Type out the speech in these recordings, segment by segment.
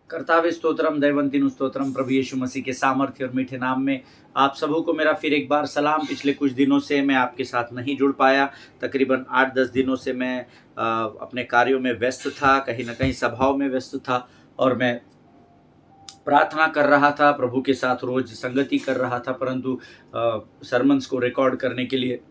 कर्तावे स्तोत्रम दैवंतिन स्तोत्रम प्रभु यीशु मसीह के सामर्थ्य और मीठे नाम में आप सबों को मेरा फिर एक बार सलाम। पिछले कुछ दिनों से मैं आपके साथ नहीं जुड़ पाया। तकरीबन 8-10 दिनों से मैं अपने कार्यों में व्यस्त था, कहीं ना कहीं सभाओं में व्यस्त था और मैं प्रार्थना कर रहा था, प्रभु के साथ रोज संगति कर रहा था, परंतु सरमन्स को रिकॉर्ड करने के लिए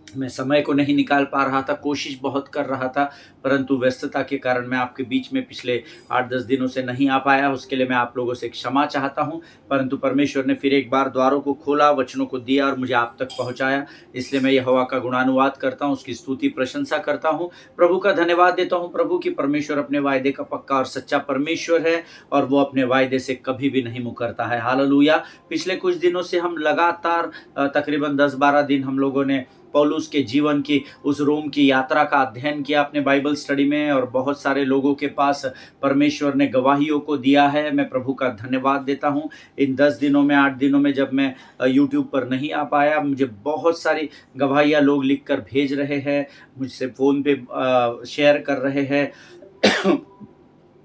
मैं समय को नहीं निकाल पा रहा था। कोशिश बहुत कर रहा था, परंतु व्यस्तता के कारण मैं आपके बीच में पिछले 8-10 दिनों से नहीं आ पाया। उसके लिए मैं आप लोगों से क्षमा चाहता हूँ, परंतु परमेश्वर ने फिर एक बार द्वारों को खोला, वचनों को दिया और मुझे आप तक पहुँचाया। इसलिए मैं यहोवा का गुणानुवाद करता हूँ, उसकी स्तुति प्रशंसा करता हूँ, प्रभु का धन्यवाद देता हूँ। प्रभु की परमेश्वर अपने वायदे का पक्का और सच्चा परमेश्वर है और वो अपने वायदे से कभी भी नहीं मुकरता है। हालेलुया। पिछले कुछ दिनों से हम लगातार तकरीबन 10-12 दिन हम लोगों ने पौलुस के जीवन की उस रोम की यात्रा का अध्ययन किया अपने बाइबल स्टडी में, और बहुत सारे लोगों के पास परमेश्वर ने गवाहियों को दिया है। मैं प्रभु का धन्यवाद देता हूँ। इन 10 दिनों में 8 दिनों में जब मैं यूट्यूब पर नहीं आ पाया, मुझे बहुत सारी गवाहियाँ लोग लिख कर भेज रहे हैं, मुझसे फ़ोन पे शेयर कर रहे हैं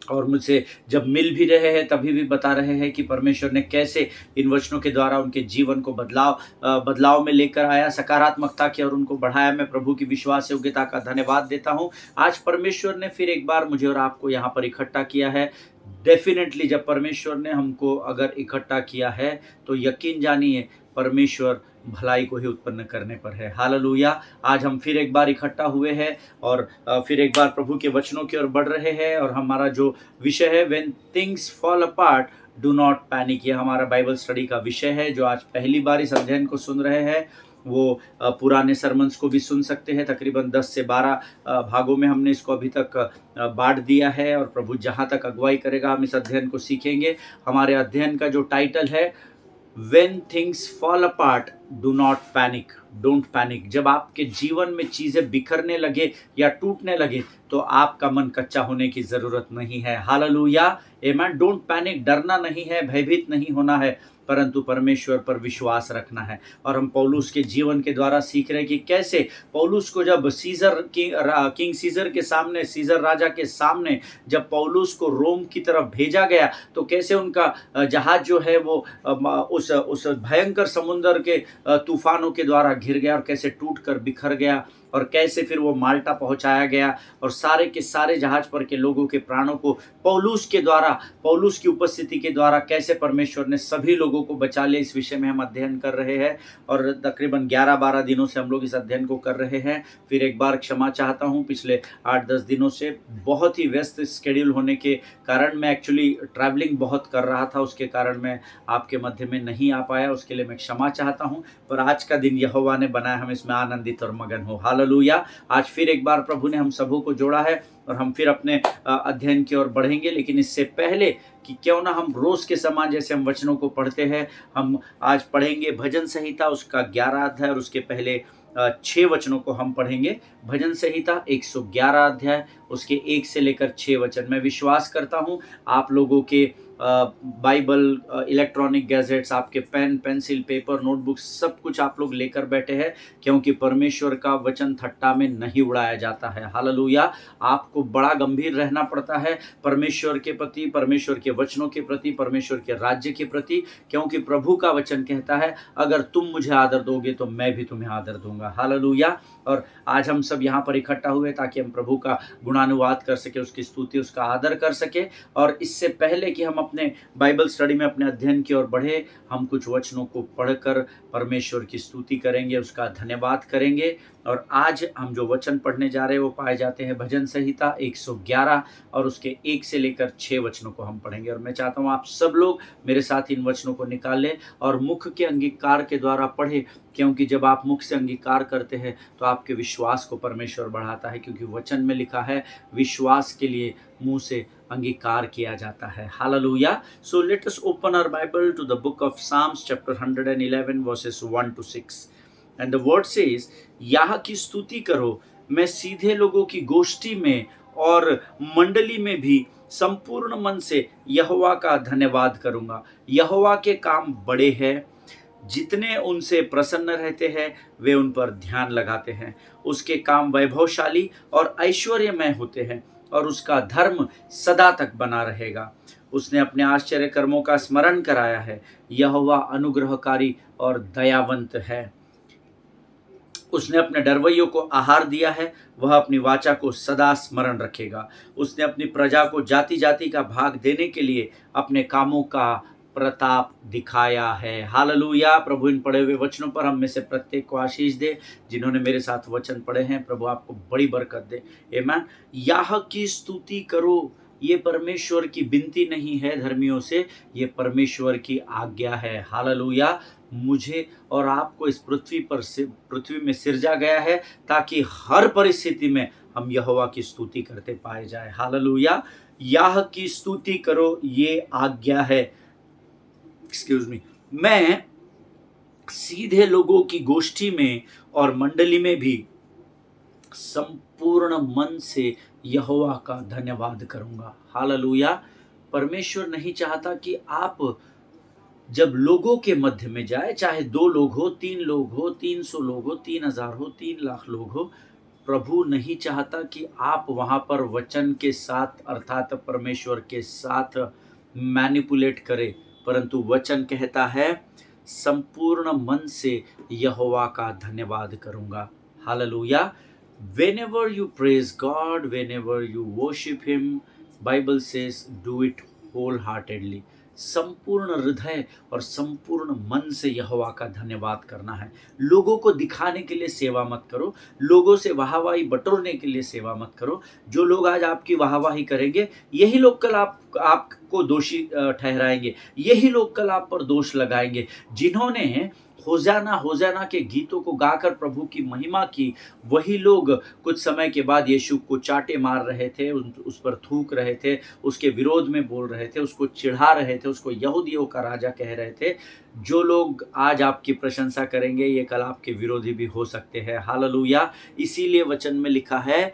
और मुझसे जब मिल भी रहे हैं तभी भी बता रहे हैं कि परमेश्वर ने कैसे इन वचनों के द्वारा उनके जीवन को बदलाव में लेकर आया, सकारात्मकता की और उनको बढ़ाया। मैं प्रभु की विश्वास योग्यता का धन्यवाद देता हूँ। आज परमेश्वर ने फिर एक बार मुझे और आपको यहाँ पर इकट्ठा किया है। डेफिनेटली जब परमेश्वर ने हमको अगर इकट्ठा किया है तो यकीन जानिए परमेश्वर भलाई को ही उत्पन्न करने पर है। हालेलुया। आज हम फिर एक बार इकट्ठा हुए हैं और फिर एक बार प्रभु के वचनों की ओर बढ़ रहे हैं, और हमारा जो विषय है when things fall apart do not panic, ये हमारा बाइबल स्टडी का विषय है। जो आज पहली बार इस अध्ययन को सुन रहे हैं वो पुराने सरमन्स को भी सुन सकते हैं। तकरीबन 10 से 12 भागों में हमने इसको अभी तक बांट दिया है, और प्रभु जहाँ तक अगुवाई करेगा हम इस अध्ययन को सीखेंगे। हमारे अध्ययन का जो टाइटल है When things fall apart, do not panic, don't panic। जब आपके जीवन में चीजें बिखरने लगे या टूटने लगे तो आपका मन कच्चा होने की जरूरत नहीं है। Hallelujah, amen. डोंट पैनिक, डरना नहीं है, भयभीत नहीं होना है, परंतु परमेश्वर पर विश्वास रखना है। और हम पौलुस के जीवन के द्वारा सीख रहे हैं कि कैसे पौलुस को जब किंग सीजर के सामने, सीजर राजा के सामने जब पौलुस को रोम की तरफ भेजा गया तो कैसे उनका जहाज जो है वो उस भयंकर समुद्र के तूफानों के द्वारा घिर गया और कैसे टूट कर बिखर गया, और कैसे फिर वो माल्टा पहुंचाया गया और सारे के सारे जहाज पर के लोगों के प्राणों को पौलुस के द्वारा, पौलुस की उपस्थिति के द्वारा कैसे परमेश्वर ने सभी लोगों को बचा लिया। इस विषय में हम अध्ययन कर रहे हैं और तकरीबन 11-12 दिनों से हम लोग इस अध्ययन को कर रहे हैं। फिर एक बार क्षमा चाहता हूँ, पिछले 8-10 दिनों से बहुत ही व्यस्त स्केड्यूल होने के कारण मैं एक्चुअली ट्रैवलिंग बहुत कर रहा था, उसके कारण मैं आपके मध्य में नहीं आ पाया, उसके लिए मैं क्षमा चाहता हूँ। पर आज का दिन यहोवा ने बनाया, हम इसमें आनंदित और मगन हो। हालेलुया। आज फिर एक बार प्रभु ने हम सबों को जोड़ा है और हम फिर अपने अध्ययन की ओर बढ़ेंगे। लेकिन इससे पहले कि क्यों ना हम रोज के समान जैसे हम वचनों को पढ़ते हैं, हम आज पढ़ेंगे भजन संहिता उसका 11 अध्याय, और उसके पहले 6 वचनों को हम पढ़ेंगे। भजन संहिता 111 अध्याय, उसके 1 से लेकर 6 वचन। मैं विश्वास करता हूँ आप लोगों के बाइबल, इलेक्ट्रॉनिक गैजेट्स, आपके पेन, पेंसिल, पेपर, नोटबुक सब कुछ आप लोग लेकर बैठे हैं, क्योंकि परमेश्वर का वचन थट्टा में नहीं उड़ाया जाता है। हालेलुया। आपको बड़ा गंभीर रहना पड़ता है परमेश्वर के प्रति, परमेश्वर के वचनों के प्रति, परमेश्वर के राज्य के प्रति, क्योंकि प्रभु का वचन कहता है अगर तुम मुझे आदर दोगे तो मैं भी तुम्हें आदर दूंगा। हालेलुया। और आज हम सब यहाँ पर इकट्ठा हुए ताकि हम प्रभु का गुणानुवाद कर सके, उसकी स्तुति, उसका आदर कर सके। और इससे पहले कि हम अपने बाइबल स्टडी में अपने अध्ययन की ओर बढ़े, हम कुछ वचनों को पढ़कर परमेश्वर की स्तुति करेंगे, उसका धन्यवाद करेंगे। और आज हम जो वचन पढ़ने जा रहे हैं वो पाए जाते हैं भजन संहिता 111, और उसके 1 से लेकर 6 वचनों को हम पढ़ेंगे। और मैं चाहता हूँ आप सब लोग मेरे साथ इन वचनों को निकालें और मुख के अंगीकार के द्वारा पढ़े, क्योंकि जब आप मुख से अंगीकार करते हैं तो आपके विश्वास को परमेश्वर बढ़ाता है, क्योंकि वचन में लिखा है विश्वास के लिए मुंह से अंगीकार किया जाता है। Hallelujah. So let us open our Bible to the book of Psalms chapter 111 verses 1 to 6 and the word says, Yah की स्तुति करो, मैं सीधे लोगों की गोष्ठी में और मंडली में भी संपूर्ण मन से यहोवा का धन्यवाद करूंगा। यहोवा के काम बड़े हैं, जितने उनसे प्रसन्न रहते हैं वे उन पर ध्यान लगाते हैं। उसके काम वैभवशाली और ऐश्वर्यमय होते हैं, और उसका धर्म सदा तक बना रहेगा। उसने अपने आश्चर्य कर्मों का स्मरण कराया है। यहोवा अनुग्रहकारी और दयावंत है। उसने अपने डरवैयों को आहार दिया है, वह अपनी वाचा को सदा स्मरण रखेगा। उसने अपनी प्रजा को जाति जाति का भाग देने के लिए अपने कामों का प्रताप दिखाया है। हालेलुया। प्रभु इन पढ़े हुए वचनों पर हम में से प्रत्येक को आशीष दे। जिन्होंने मेरे साथ वचन पढ़े हैं, प्रभु आपको बड़ी बरकत दे। आमीन। याह की स्तुति करो, ये परमेश्वर की विनती नहीं है धर्मियों से, ये परमेश्वर की आज्ञा है। हालेलुया। मुझे और आपको इस पृथ्वी में सिरजा गया है ताकि हर परिस्थिति में हम यहोवा की स्तुति करते पाए जाए। हालेलुया। याह की स्तुति करो, ये आज्ञा है। Excuse me. मैं सीधे लोगों की गोष्ठी में और मंडली में भी संपूर्ण मन से यहोवा का धन्यवाद करूंगा। हालेलुया। परमेश्वर नहीं चाहता कि आप जब लोगों के मध्य में जाए, चाहे 2 लोग हो, 3 लोग हो, 300 लोग हो, 3000 हो, 3 लाख लोग हो, प्रभु नहीं चाहता कि आप वहां पर वचन के साथ अर्थात परमेश्वर के साथ मैनिपुलेट करें, परंतु वचन कहता है संपूर्ण मन से यहोवा का धन्यवाद करूंगा। Hallelujah. Whenever you praise God, whenever you worship Him, Bible says do it wholeheartedly. संपूर्ण हृदय और संपूर्ण मन से यहोवा का धन्यवाद करना है। लोगों को दिखाने के लिए सेवा मत करो, लोगों से वाहवाही बटोरने के लिए सेवा मत करो। जो लोग आज आपकी वाहवाही करेंगे, यही लोग कल आपको दोषी ठहराएंगे, यही लोग कल आप पर दोष लगाएंगे। जिन्होंने होजाना होजाना के गीतों को गाकर प्रभु की महिमा की, वही लोग कुछ समय के बाद यीशु को चाटे मार रहे थे, उस पर थूक रहे थे, उसके विरोध में बोल रहे थे, उसको चिढ़ा रहे थे, उसको यहूदियों का राजा कह रहे थे। जो लोग आज आपकी प्रशंसा करेंगे, ये कल आपके विरोधी भी हो सकते हैं। हालेलुया। इसीलिए वचन में लिखा है,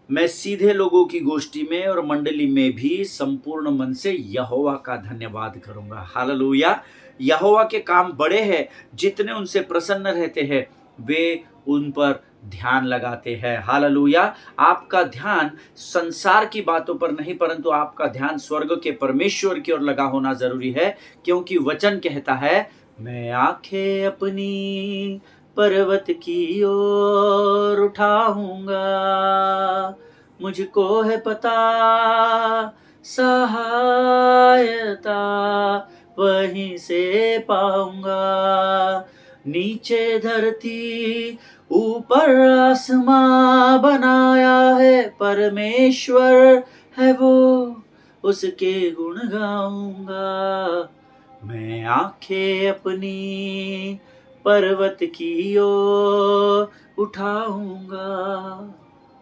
मैं सीधे लोगों की गोष्ठी में और मंडली में भी संपूर्ण मन से यहोवा का धन्यवाद करूंगा। हालेलुया। यहोवा के काम बड़े हैं, जितने उनसे प्रसन्न रहते हैं वे उन पर ध्यान लगाते हैं। हालेलुया। आपका ध्यान संसार की बातों पर नहीं, परंतु आपका ध्यान स्वर्ग के परमेश्वर की ओर लगा होना जरूरी है, क्योंकि वचन कहता है, मैं आंखें अपनी पर्वत की ओर उठाऊंगा, मुझको है पता सहायता वहीं से पाऊंगा। नीचे धरती ऊपर आसमां बनाया है परमेश्वर है वो, उसके गुण गाऊंगा। मैं आंखें अपनी पर्वत की ओर उठाऊंगा।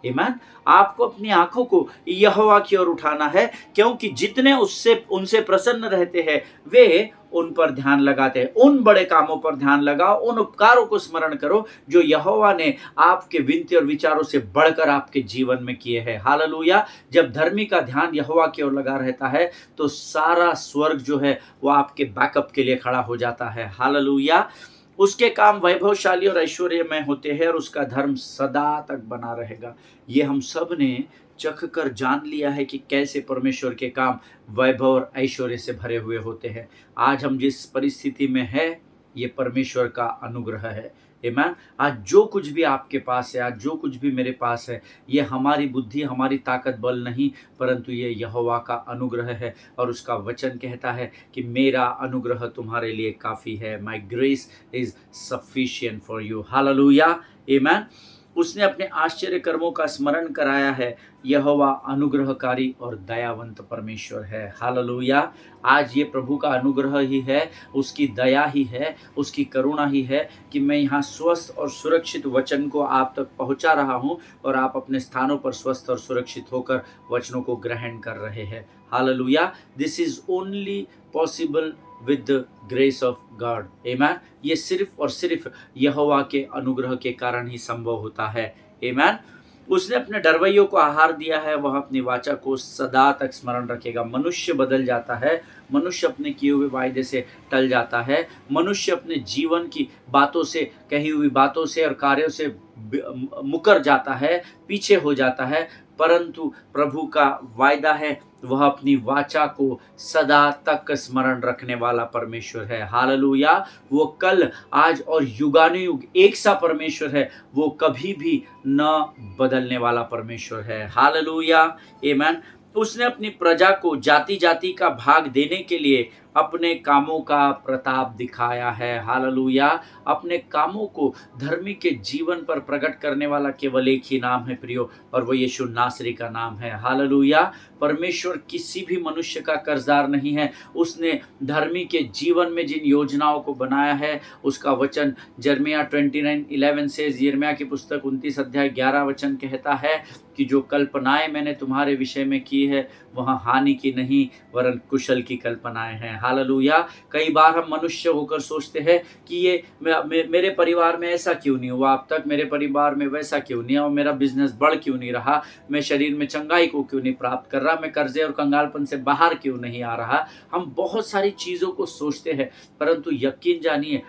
आमीन। आपको अपनी आंखों को यहोवा की ओर उठाना है, क्योंकि जितने उनसे प्रसन्न रहते हैं वे उन पर ध्यान लगाते हैं। उन बड़े कामों पर ध्यान लगाओ, उन उपकारों को स्मरण करो जो यहोवा ने आपके विनती और विचारों से बढ़कर आपके जीवन में किए हैं। हालेलुया। जब धर्मी का ध्यान यहोवा की ओर लगा रहता है तो सारा स्वर्ग जो है वो आपके बैकअप के लिए खड़ा हो जाता है। हालेलुया। उसके काम वैभवशाली और ऐश्वर्यमय होते हैं और उसका धर्म सदा तक बना रहेगा। ये हम सब ने चख कर जान लिया है कि कैसे परमेश्वर के काम वैभव और ऐश्वर्य से भरे हुए होते हैं। आज हम जिस परिस्थिति में है, ये परमेश्वर का अनुग्रह है। आमीन। आज जो कुछ भी आपके पास है, आज जो कुछ भी मेरे पास है, ये हमारी बुद्धि, हमारी ताकत बल नहीं, परंतु ये यहोवा का अनुग्रह है। और उसका वचन कहता है कि मेरा अनुग्रह तुम्हारे लिए काफ़ी है। माई grace is sufficient for you. Hallelujah. आमीन। उसने अपने आश्चर्य कर्मों का स्मरण कराया है। यहोवा अनुग्रहकारी और दयावंत परमेश्वर है। हालेलुया। आज ये प्रभु का अनुग्रह ही है, उसकी दया ही है, उसकी करुणा ही है कि मैं यहाँ स्वस्थ और सुरक्षित वचन को आप तक पहुँचा रहा हूँ और आप अपने स्थानों पर स्वस्थ और सुरक्षित होकर वचनों को ग्रहण कर रहे हैं। Hallelujah. This is only possible with the grace of God. आमीन। ये सिर्फ और सिर्फ यहोवा के अनुग्रह के कारण ही संभव होता है। आमीन। उसने अपने डरवैयों को आहार दिया है, वह अपनी वाचा को सदा तक स्मरण रखेगा। मनुष्य बदल जाता है, मनुष्य अपने किए हुए वायदे से टल जाता है, मनुष्य अपने जीवन की बातों से, कही हुई बातों से और कार्यों से मुकर जाता है, पीछे हो जाता है, परंतु प्रभु का वायदा है, वह अपनी वाचा को सदा तक स्मरण रखने वाला परमेश्वर है। हालेलुया। वो कल, आज और युगानुयुग एक सा परमेश्वर है, वो कभी भी न बदलने वाला परमेश्वर है। हालेलुया, आमीन। उसने अपनी प्रजा को जाति जाति का भाग देने के लिए अपने कामों का प्रताप दिखाया है। हालेलुया। अपने कामों को धर्मी के जीवन पर प्रकट करने वाला केवल एक ही नाम है प्रियो, और वो यीशु नासरी का नाम है। हालेलुया। परमेश्वर किसी भी मनुष्य का कर्जदार नहीं है। उसने धर्मी के जीवन में जिन योजनाओं को बनाया है, उसका वचन यिर्मयाह 29:11 से, यिर्मयाह की पुस्तक 29 अध्याय 11 वचन कहता है कि जो कल्पनाएं मैंने तुम्हारे विषय में की है, वह हानि की नहीं वरन कुशल की कल्पनाएं हैं। हालेलुया। कई बार हम मनुष्य होकर सोचते हैं कि ये मेरे परिवार में ऐसा क्यों नहीं हुआ अब तक, मेरे परिवार में वैसा क्यों नहीं हुआ, मेरा बिजनेस बढ़ क्यों नहीं रहा, मैं शरीर में चंगाई को क्यों नहीं प्राप्त कर रहा, मैं कर्जे और कंगालपन से बाहर क्यों नहीं आ रहा। हम बहुत सारी चीज़ों को सोचते हैं, परंतु यकीन जानिए,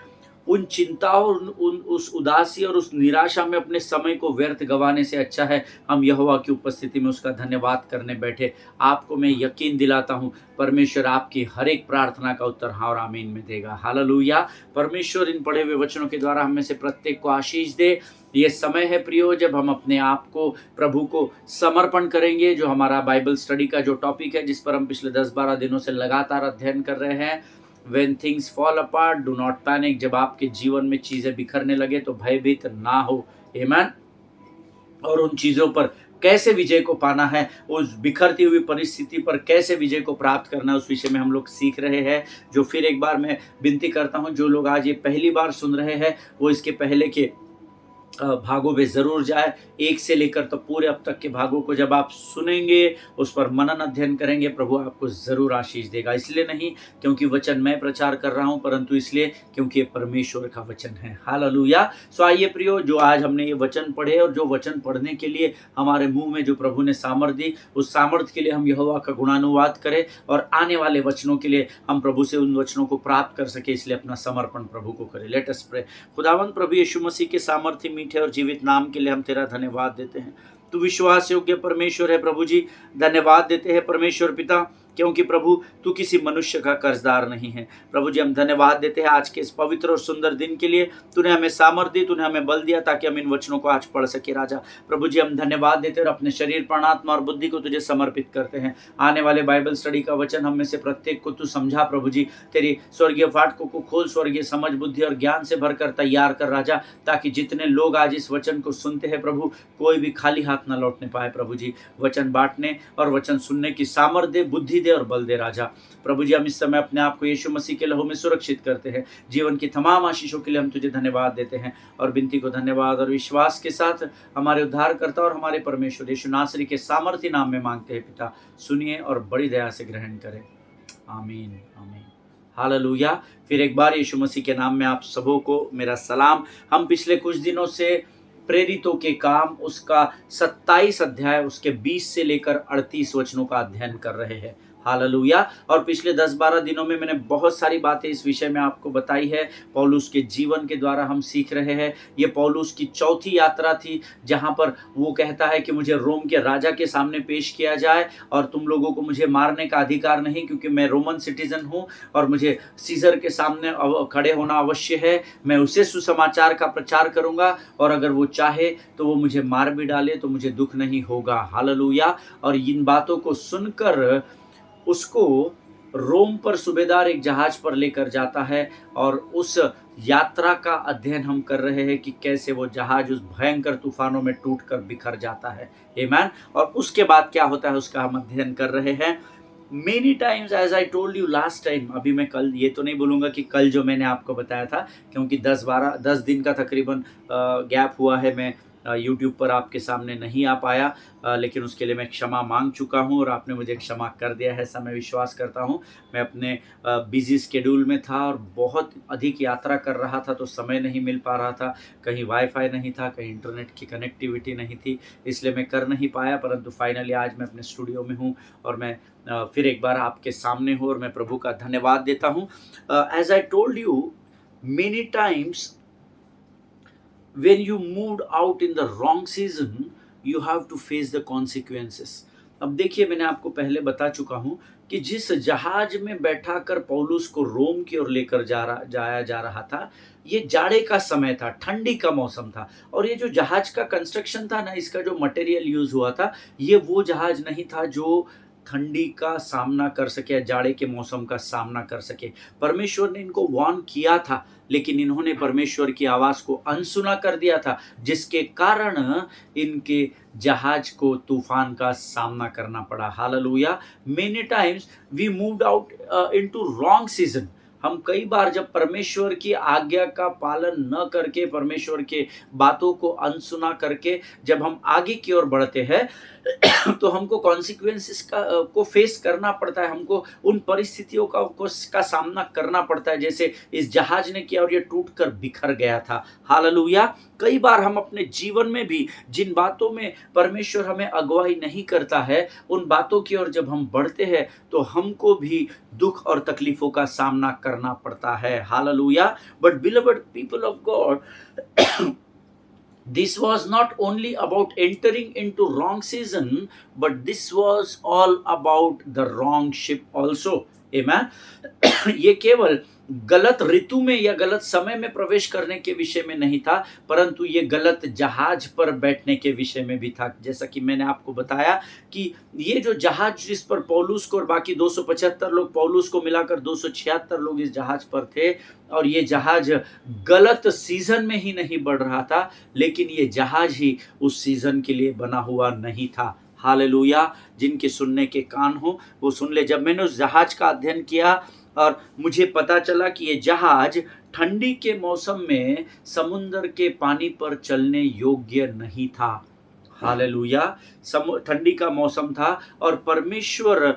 उन चिंताओं और उस उदासी और उस निराशा में अपने समय को व्यर्थ गंवाने से अच्छा है हम यहोवा की उपस्थिति में उसका धन्यवाद करने बैठे। आपको मैं यकीन दिलाता हूँ, परमेश्वर आपकी हर एक प्रार्थना का उत्तर हाँ और आमीन में देगा। हालेलुया। परमेश्वर इन पढ़े हुए वचनों के द्वारा हम में से प्रत्येक को आशीष दे। ये समय है प्रियो, जब हम अपने आप को प्रभु को समर्पण करेंगे। जो हमारा बाइबल स्टडी का जो टॉपिक है, जिस पर हम पिछले 10-12 दिनों से लगातार अध्ययन कर रहे हैं, When things fall apart, do not panic। जब आपके जीवन में चीजें बिखरने लगे तो भयभीत ना हो। आमीन। और उन चीजों पर कैसे विजय को पाना है, उस बिखरती हुई परिस्थिति पर कैसे विजय को प्राप्त करना है, उस विषय में हम लोग सीख रहे हैं। जो फिर एक बार मैं विनती करता हूं, जो लोग आज ये पहली बार सुन रहे हैं, वो इसके पहले के भागों में ज़रूर जाए। 1 से लेकर तो पूरे अब तक के भागों को जब आप सुनेंगे, उस पर मनन अध्ययन करेंगे, प्रभु आपको ज़रूर आशीष देगा। इसलिए नहीं क्योंकि वचन मैं प्रचार कर रहा हूँ, परंतु इसलिए क्योंकि ये परमेश्वर का वचन है। हालेलुया। सो आइए प्रियो, जो आज हमने ये वचन पढ़े और जो वचन पढ़ने के लिए हमारे मुंह में जो प्रभु ने सामर्थ दी, उस सामर्थ के लिए हम यहोवा का गुणानुवाद करें और आने वाले वचनों के लिए हम प्रभु से उन वचनों को प्राप्त कर सके, इसलिए अपना समर्पण प्रभु को करें। Let us pray. खुदावंद प्रभु यीशु मसीह के सामर्थ्य मीठे और जीवित नाम के लिए हम तेरा धन्यवाद देते हैं। तू विश्वास योग्य परमेश्वर है प्रभु जी। धन्यवाद देते हैं परमेश्वर पिता, क्योंकि प्रभु तू किसी मनुष्य का कर्जदार नहीं है। प्रभु जी हम धन्यवाद देते हैं आज के इस पवित्र और सुंदर दिन के लिए। तूने हमें सामर्थ दी, तूने हमें बल दिया ताकि हम इन वचनों को आज पढ़ सके। राजा प्रभु जी हम धन्यवाद देते हैं और अपने शरीर, प्राण, आत्मा और बुद्धि को तुझे समर्पित करते हैं। आने वाले बाइबल स्टडी का वचन हम में से प्रत्येक को तू समझा प्रभु जी। तेरी स्वर्गीय फाटकों को खोल, स्वर्गीय समझ, बुद्धि और ज्ञान से भरकर तैयार कर राजा, ताकि जितने लोग आज इस वचन को सुनते हैं प्रभु, कोई भी खाली हाथ न लौटने पाए। प्रभु जी वचन बांटने और वचन सुनने की सामर्थ दे, बुद्धि दे और बल दे राजा। प्रभु जी हम इस समय अपने आप को यीशु मसीह के लहू में सुरक्षित करते हैं। जीवन की तमाम आशीषों के लिए हम तुझे धन्यवाद देते हैं और विनती को धन्यवाद और विश्वास के साथ हमारे उद्धारकर्ता और हमारे परमेश्वर यीशु नासरी के सामर्थी नाम में मांगते हैं पिता। सुनिए और बड़ी दया से ग्रहण करें। आमीन आमीन। हालेलुया। फिर एक बार यीशु मसीह के नाम में आप सबों को मेरा सलाम। हम पिछले कुछ दिनों से प्रेरितों के काम उसका 27 अध्याय उसके 20 से लेकर 38 वचनों का अध्ययन कर रहे हैं। हालेलुया। और पिछले 10-12 दिनों में मैंने बहुत सारी बातें इस विषय में आपको बताई है। पौलुस के जीवन के द्वारा हम सीख रहे हैं। ये पौलुस की चौथी यात्रा थी, जहां पर वो कहता है कि मुझे रोम के राजा के सामने पेश किया जाए और तुम लोगों को मुझे मारने का अधिकार नहीं, क्योंकि मैं रोमन सिटीजन हूं और मुझे सीजर के सामने खड़े होना अवश्य है। मैं उसे सुसमाचार का प्रचार करूंगा और अगर वो चाहे तो वो मुझे मार भी डाले तो मुझे दुख नहीं होगा। हालेलुया। और इन बातों को सुनकर उसको रोम पर सूबेदार एक जहाज पर लेकर जाता है और उस यात्रा का अध्ययन हम कर रहे हैं कि कैसे वो जहाज उस भयंकर तूफानों में टूटकर बिखर जाता है। आमीन। और उसके बाद क्या होता है उसका हम अध्ययन कर रहे हैं। Many times as I told you last time, अभी मैं कल ये तो नहीं बोलूँगा कि कल जो मैंने आपको बताया था, क्योंकि 10 दिन का तकरीबन गैप हुआ है, मैं यूट्यूब पर आपके सामने नहीं आ पाया, लेकिन उसके लिए मैं क्षमा मांग चुका हूं और आपने मुझे क्षमा कर दिया है, ऐसा मैं विश्वास करता हूं। मैं अपने बिजी स्केड्यूल में था और बहुत अधिक यात्रा कर रहा था, तो समय नहीं मिल पा रहा था। कहीं वाईफाई नहीं था, कहीं इंटरनेट की कनेक्टिविटी नहीं थी, इसलिए मैं कर नहीं पाया। परंतु फाइनली आज मैं अपने स्टूडियो में हूँ और मैं फिर एक बार आपके सामने हूँ और मैं प्रभु का धन्यवाद देता हूँ। As I told you many times, when you moved out in the wrong season, you have to face the consequences. अब देखिए, मैंने आपको पहले बता चुका हूँ कि जिस जहाज में बैठाकर पौलुस को रोम की ओर लेकर जाया जा रहा था, ये जाड़े का समय था, ठंडी का मौसम था। और ये जो जहाज का कंस्ट्रक्शन था ना, इसका जो मटेरियल यूज हुआ था, ये वो जहाज नहीं था जो ठंडी का सामना कर सके या जाड़े के मौसम का सामना कर सके। परमेश्वर ने इनको वार्न किया था, लेकिन इन्होंने परमेश्वर की आवाज को अनसुना कर दिया था, जिसके कारण इनके जहाज को तूफान का सामना करना पड़ा। Hallelujah. Many times we moved out into wrong season. हम कई बार जब परमेश्वर की आज्ञा का पालन न करके, परमेश्वर के बातों को अनसुना करके जब हम आगे की ओर बढ़ते हैं तो हमको कॉन्सिक्वेंसेस को फेस करना पड़ता है, हमको उन परिस्थितियों का सामना करना पड़ता है, जैसे इस जहाज ने किया और ये टूटकर बिखर गया था। हालेलुया। कई बार हम अपने जीवन में भी जिन बातों में परमेश्वर हमें अगुवाई नहीं करता है, उन बातों की ओर जब हम बढ़ते हैं तो हमको भी दुख और तकलीफों का सामना करना पड़ता है। Hallelujah. But beloved people of God, this was not only about entering into wrong season, but this was all about the wrong ship also. Amen. ये केवल गलत ऋतु में या गलत समय में प्रवेश करने के विषय में नहीं था, परंतु ये गलत जहाज पर बैठने के विषय में भी था। जैसा कि मैंने आपको बताया कि ये जो जहाज जिस पर पौलुस को और बाकी 275 लोग, पौलुस को मिलाकर 276 लोग इस जहाज पर थे, और ये जहाज गलत सीजन में ही नहीं बढ़ रहा था, लेकिन ये जहाज ही उस सीजन के लिए बना हुआ नहीं था। हालेलुया। जिनके सुनने के कान हो वो सुन ले। जब मैंने उस जहाज का अध्ययन किया और मुझे पता चला कि ये जहाज ठंडी के मौसम में समुद्र के पानी पर चलने योग्य नहीं था। हालेलुया। ठंडी का मौसम था और परमेश्वर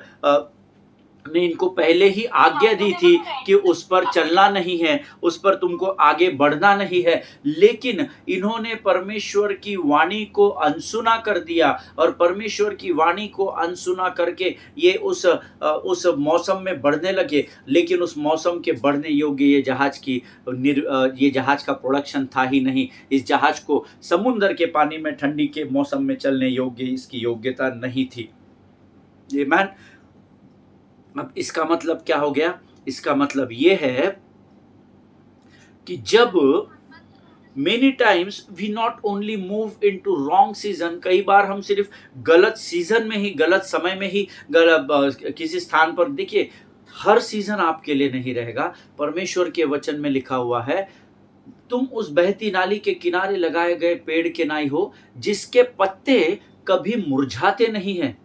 ने इनको पहले ही आज्ञा दी थी कि उस पर चलना नहीं है, उस पर तुमको आगे बढ़ना नहीं है, लेकिन इन्होंने परमेश्वर की वाणी को अनसुना कर दिया और परमेश्वर की वाणी को अनसुना करके ये उस मौसम में बढ़ने लगे, लेकिन उस मौसम के बढ़ने योग्य ये जहाज का प्रोडक्शन था ही नहीं। इस जहाज को समुद्र के पानी में ठंडी के मौसम में चलने योग्य इसकी योग्यता नहीं थी। आमीन। अब इसका मतलब क्या हो गया? इसका मतलब ये है कि जब many times we not only move into wrong season, कई बार हम सिर्फ गलत सीजन में ही, गलत समय में ही किसी स्थान पर, देखिए हर सीजन आपके लिए नहीं रहेगा। परमेश्वर के वचन में लिखा हुआ है, तुम उस बहती नाली के किनारे लगाए गए पेड़ के नाई हो, जिसके पत्ते कभी मुरझाते नहीं हैं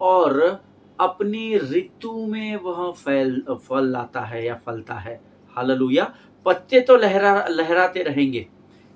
और अपनी ऋतु में वह फल लाता है या फलता है। हालेलुया। पत्ते तो लहराते रहेंगे।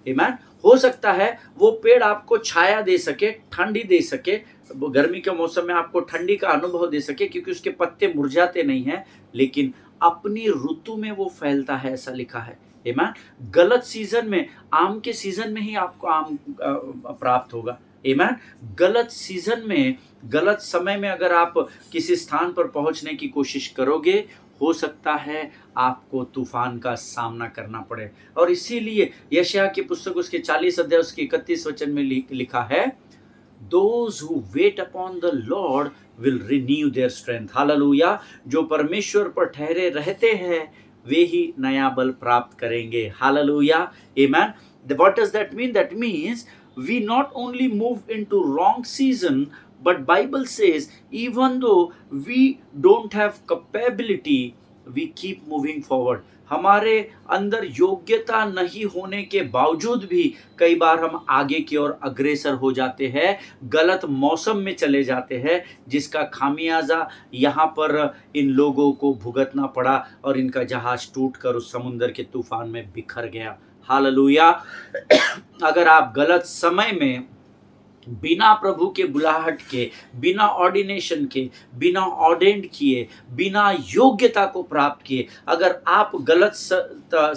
आमीन। हो सकता है वो पेड़ आपको छाया दे सके, ठंडी दे सके, गर्मी के मौसम में आपको ठंडी का अनुभव दे सके, क्योंकि उसके पत्ते मुरझाते नहीं हैं, लेकिन अपनी ऋतु में वो फैलता है, ऐसा लिखा है। आमीन। गलत सीजन में, आम के सीजन में ही आपको आम प्राप्त होगा। आमीन। गलत सीजन में, गलत समय में अगर आप किसी स्थान पर पहुंचने की कोशिश करोगे, हो सकता है आपको तूफान का सामना करना पड़े। और इसीलिए यशायाह की पुस्तक उसके 40 अध्याय उसके 31 वचन में लिखा है, Those who wait upon the Lord will renew their strength. Hallelujah. जो परमेश्वर पर ठहरे रहते हैं वे ही नया बल प्राप्त करेंगे। हालेलुया। आमीन। What does that mean? That means we not only move into wrong season, but Bible says even though we don't have capability, we keep moving forward. हमारे अंदर योग्यता नहीं होने के बावजूद भी कई बार हम आगे की ओर अग्रसर हो जाते हैं, गलत मौसम में चले जाते हैं, जिसका खामियाजा यहाँ पर इन लोगों को भुगतना पड़ा और इनका जहाज टूटकर उस समुद्र के तूफान में बिखर गया। हालेलुया। अगर आप गलत समय में बिना प्रभु के बुलाहट के, बिना ऑर्डिनेशन के, बिना ऑर्डेंड किए, बिना योग्यता को प्राप्त किए अगर आप गलत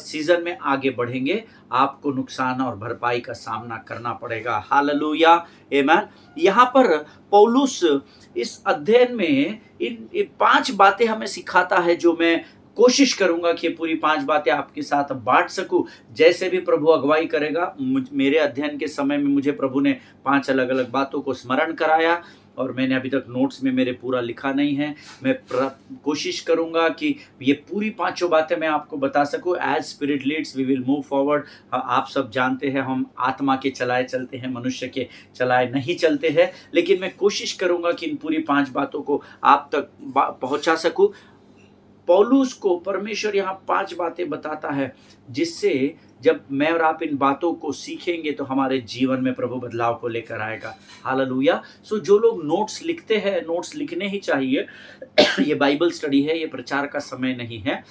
सीजन में आगे बढ़ेंगे, आपको नुकसान और भरपाई का सामना करना पड़ेगा। हालेलुया। आमीन। यहाँ पर पौलुस इस अध्ययन में इन 5 बातें हमें सिखाता है, जो मैं कोशिश करूंगा कि ये पूरी 5 बातें आपके साथ बाँट सकूँ। जैसे भी प्रभु अगुवाई करेगा, मेरे अध्ययन के समय में मुझे प्रभु ने 5 अलग-अलग बातों को स्मरण कराया और मैंने अभी तक नोट्स में मेरे पूरा लिखा नहीं है। मैं कोशिश करूँगा कि ये पूरी पाँचों बातें मैं आपको बता सकूँ। As spirit leads we will move forward. आप सब जानते हैं हम आत्मा के चलाए चलते हैं, मनुष्य के चलाए नहीं चलते हैं। लेकिन मैं कोशिश करूँगा कि इन पूरी 5 बातों को आप तक पहुँचा सकूँ। पौलुस को परमेश्वर यहाँ 5 बातें बताता है, जिससे जब मैं और आप इन बातों को सीखेंगे तो हमारे जीवन में प्रभु बदलाव को लेकर आएगा। हालेलुया। सो जो लोग नोट्स लिखते हैं, नोट्स लिखने ही चाहिए। ये बाइबल स्टडी है, ये प्रचार का समय नहीं है।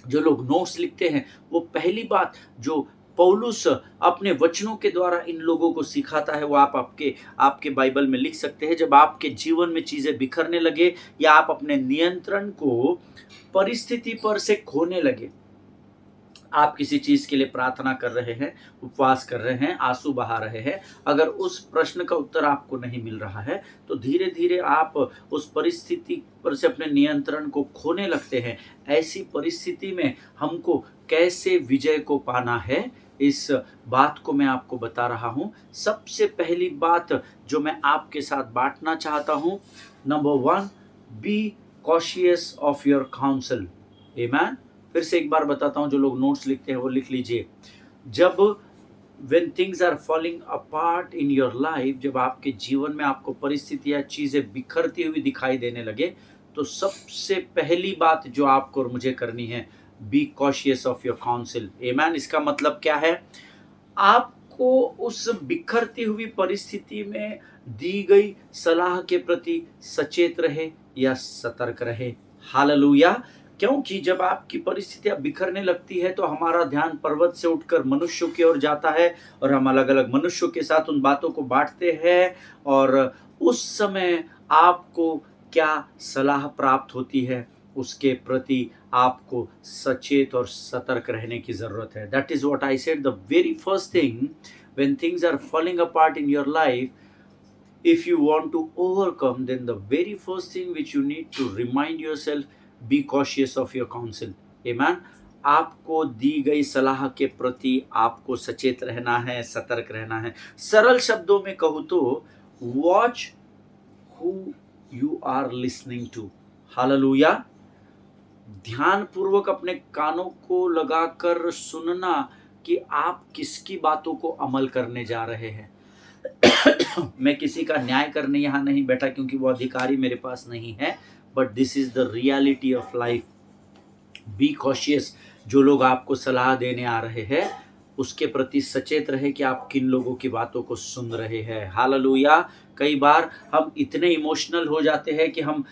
जो लोग नोट्स लिखते हैं, वो पहली बात जो पौलुस अपने वचनों के द्वारा इन लोगों को सिखाता है, वो आप आपके बाइबल में लिख सकते हैं। जब आपके जीवन में चीज़ें बिखरने लगे या आप अपने नियंत्रण को परिस्थिति पर से खोने लगे, आप किसी चीज़ के लिए प्रार्थना कर रहे हैं, उपवास कर रहे हैं, आंसू बहा रहे हैं, अगर उस प्रश्न का उत्तर आपको नहीं मिल रहा है, तो धीरे-धीरे आप उस परिस्थिति पर से अपने नियंत्रण को खोने लगते हैं। ऐसी परिस्थिति में हमको कैसे विजय को पाना है, इस बात को मैं आपको बता रहा हूँ। सबसे पहली बात जो मैं आपके साथ बाँटना चाहता हूँ, number 1, be cautious of your counsel. आमीन। फिर से एक बार बताता हूँ, जो लोग नोट्स लिखते हैं वो लिख लीजिए। जब when things are falling apart in your life, जब आपके जीवन में आपको परिस्थितियाँ, चीज़ें बिखरती हुई दिखाई देने लगे, तो सबसे पहली बात जो आपको और मुझे करनी है, B cautious of your council. आमीन। इसका मतलब क्या है? आपको उस बिखरती हुई परिस्थिति में दी गई सलाह के प्रति सचेत रहे या सतर्क रहे। हालेलुया। क्योंकि जब आपकी परिस्थितियाँ बिखरने लगती है तो हमारा ध्यान पर्वत से उठकर मनुष्यों की ओर जाता है और हम अलग-अलग मनुष्यों के साथ उन बातों को बाँटते हैं, और उस समय आपको क्या सलाह प्राप्त होती है, उसके प्रति आपको सचेत और सतर्क रहने की ज़रूरत है। That is what I said, the very first thing when things are falling apart in your life, if you want to overcome, then the very first thing which you need to remind yourself, be cautious of your counsel. Amen. आपको दी गई सलाह के प्रति आपको सचेत रहना है, सतर्क रहना है। सरल शब्दों में कहूँ तो watch who you are listening to. Hallelujah. ध्यान पूर्वक अपने कानों को लगाकर सुनना कि आप किसकी बातों को अमल करने जा रहे हैं। मैं किसी का न्याय करने यहाँ नहीं बैठा, क्योंकि वो अधिकारी मेरे पास नहीं है, but this is the reality of life. Be cautious. जो लोग आपको सलाह देने आ रहे हैं, उसके प्रति सचेत रहे कि आप किन लोगों की बातों को सुन रहे हैं। हालेलुया। कई बार हम इतने इमोशनल हो जाते हैं कि हम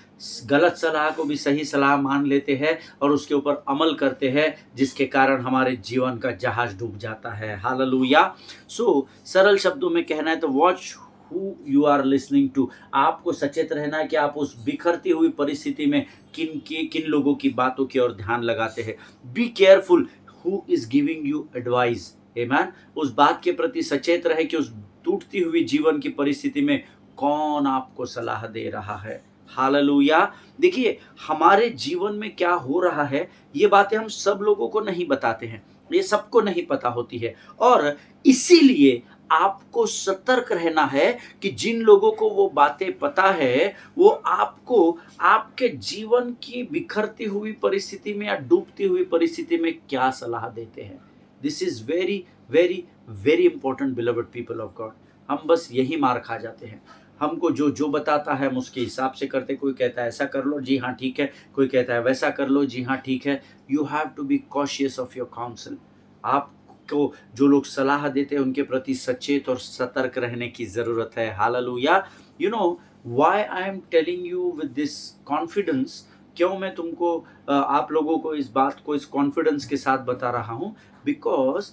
गलत सलाह को भी सही सलाह मान लेते हैं और उसके ऊपर अमल करते हैं, जिसके कारण हमारे जीवन का जहाज डूब जाता है। हालेलुया। सो सरल शब्दों में कहना है तो watch who you are listening to. आपको सचेत रहना है कि आप उस बिखरती हुई परिस्थिति में किन लोगों की बातों की ओर ध्यान लगाते हैं। Be careful who is giving you advice. आमीन। उस बात के प्रति सचेत रहे कि उस टूटती हुई जीवन की परिस्थिति में कौन आपको सलाह दे रहा है। हालेलुया। देखिए, हमारे जीवन में क्या हो रहा है, ये बातें हम सब लोगों को नहीं बताते हैं, ये सबको नहीं पता होती है, और इसीलिए आपको सतर्क रहना है कि जिन लोगों को वो बातें पता है, वो आपको आपके जीवन की बिखरती हुई परिस्थिति में या डूबती हुई परिस्थिति में क्या सलाह देते हैं। This is very very very important beloved people of God. हम बस यही मार खा जाते हैं। हमको जो बताता है हम उसके हिसाब से करते। कोई कहता है ऐसा कर लो, जी हाँ ठीक है। कोई कहता है वैसा कर लो, जी हाँ ठीक है। You have to be cautious of your council. आपको जो लोग सलाह देते हैं उनके प्रति सचेत और सतर्क रहने की ज़रूरत है। Hallelujah. You know why I am telling you with this confidence. क्यों मैं तुमको आप लोगों को इस बात को इस कॉन्फिडेंस के साथ बता रहा हूँ? Because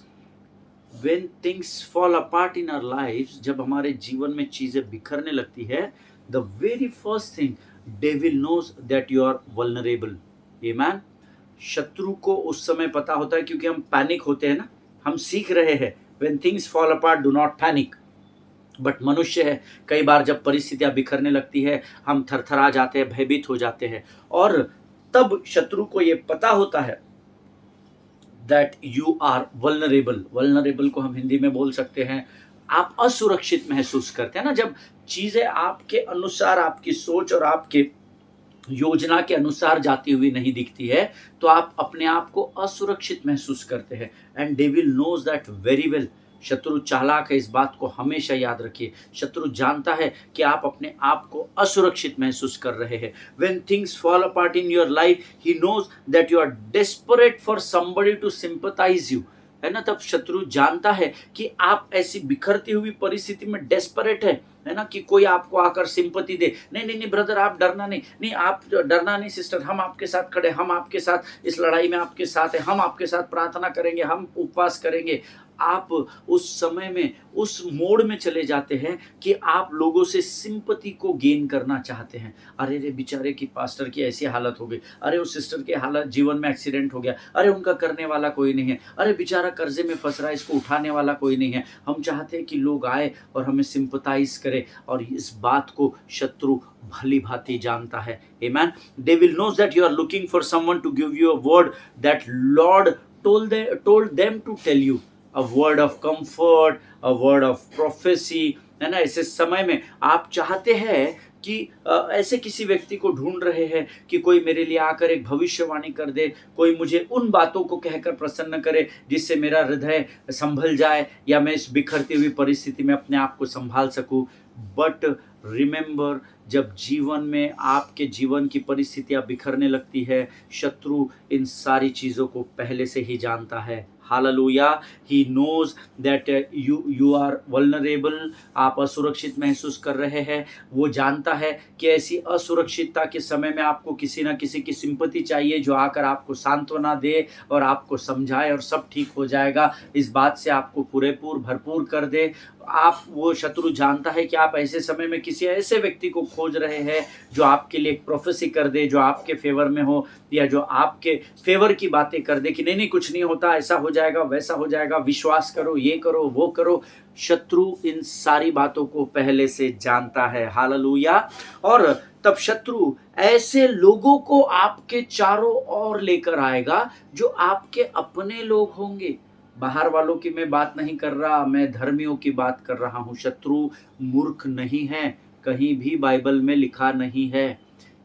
when things fall apart in our lives, जब हमारे जीवन में चीज़ें बिखरने लगती है, the very first thing, devil knows that you are vulnerable. Amen. शत्रु को उस समय पता होता है, क्योंकि हम पैनिक होते हैं ना, हम सीख रहे हैं when things fall apart do not panic. But मनुष्य है, कई बार जब परिस्थितियाँ बिखरने लगती है हम थरथरा जाते हैं, भयभीत हो जाते हैं, और तब शत्रु को ये पता होता है that you are vulnerable. Vulnerable को हम हिंदी में बोल सकते हैं आप असुरक्षित महसूस करते हैं ना, जब चीजें आपके अनुसार, आपकी सोच और आपके योजना के अनुसार जाती हुई नहीं दिखती है, तो आप अपने आप को असुरक्षित महसूस करते हैं। And devil knows that very well. शत्रु चालाक है, इस बात को हमेशा याद रखिए। शत्रु जानता है कि आप अपने आप को असुरक्षित महसूस कर रहे हैं। When things fall apart in your life, he knows that you are desperate for somebody to sympathise you, है ना। तब शत्रु जानता है कि आप ऐसी बिखरती हुई परिस्थिति में डेस्परेट है ना, कि कोई आपको आकर सिंपति दे। नहीं नहीं नहीं ब्रदर, आप डरना नहीं, नहीं आप डरना नहीं सिस्टर, हम आपके साथ खड़े, हम आपके साथ इस लड़ाई में आपके साथ है, हम आपके साथ प्रार्थना करेंगे, हम उपवास करेंगे। आप उस समय में उस मोड में चले जाते हैं कि आप लोगों से सिंपति को गेन करना चाहते हैं। अरे रे बेचारे की पास्टर की ऐसी हालत हो गई, अरे उस सिस्टर की हालत, जीवन में एक्सीडेंट हो गया, अरे उनका करने वाला कोई नहीं है, अरे बेचारा कर्जे में फंस रहा है, इसको उठाने वाला कोई नहीं है। हम चाहते हैं कि लोग आए और हमें सिंपथाइज करे, और इस बात को शत्रु भली भांति जानता है। आमेन। Devil knows that you are looking for someone to give you a word that Lord told them to tell you, a word of comfort, a word of prophecy, है ना। ऐसे समय में आप चाहते हैं कि ऐसे किसी व्यक्ति को ढूंढ रहे हैं कि कोई मेरे लिए आकर एक भविष्यवाणी कर दे, कोई मुझे उन बातों को कहकर प्रसन्न करे जिससे मेरा हृदय संभल जाए, या मैं इस बिखरती हुई परिस्थिति में अपने आप को संभाल सकूं। बट रिमेंबर, जब जीवन में आपके जीवन की परिस्थितियां बिखरने लगती है, शत्रु इन सारी चीज़ों को पहले से ही जानता है। Hallelujah. He knows that you are vulnerable, आप असुरक्षित महसूस कर रहे हैं। वो जानता है कि ऐसी असुरक्षितता के समय में आपको किसी ना किसी की सिंपति चाहिए, जो आकर आपको सांत्वना दे और आपको समझाए और सब ठीक हो जाएगा, इस बात से आपको पूरेपूर भरपूर कर दे। आप, वो शत्रु जानता है कि आप ऐसे समय में किसी ऐसे व्यक्ति को खोज रहे हैं जो आपके लिए एक प्रोफेसी कर दे, जो आपके फेवर में हो, या जो आपके फेवर की बातें कर दे कि नहीं नहीं कुछ नहीं होता, ऐसा हो जाएगा, वैसा हो जाएगा, विश्वास करो, ये करो, वो करो। शत्रु इन सारी बातों को पहले से जानता है। हालेलुया। और तब शत्रु ऐसे लोगों को आपके चारों ओर लेकर आएगा जो आपके अपने लोग होंगे। बाहर वालों की मैं बात नहीं कर रहा, मैं धर्मियों की बात कर रहा हूँ। शत्रु मूर्ख नहीं है, कहीं भी बाइबल में लिखा नहीं है।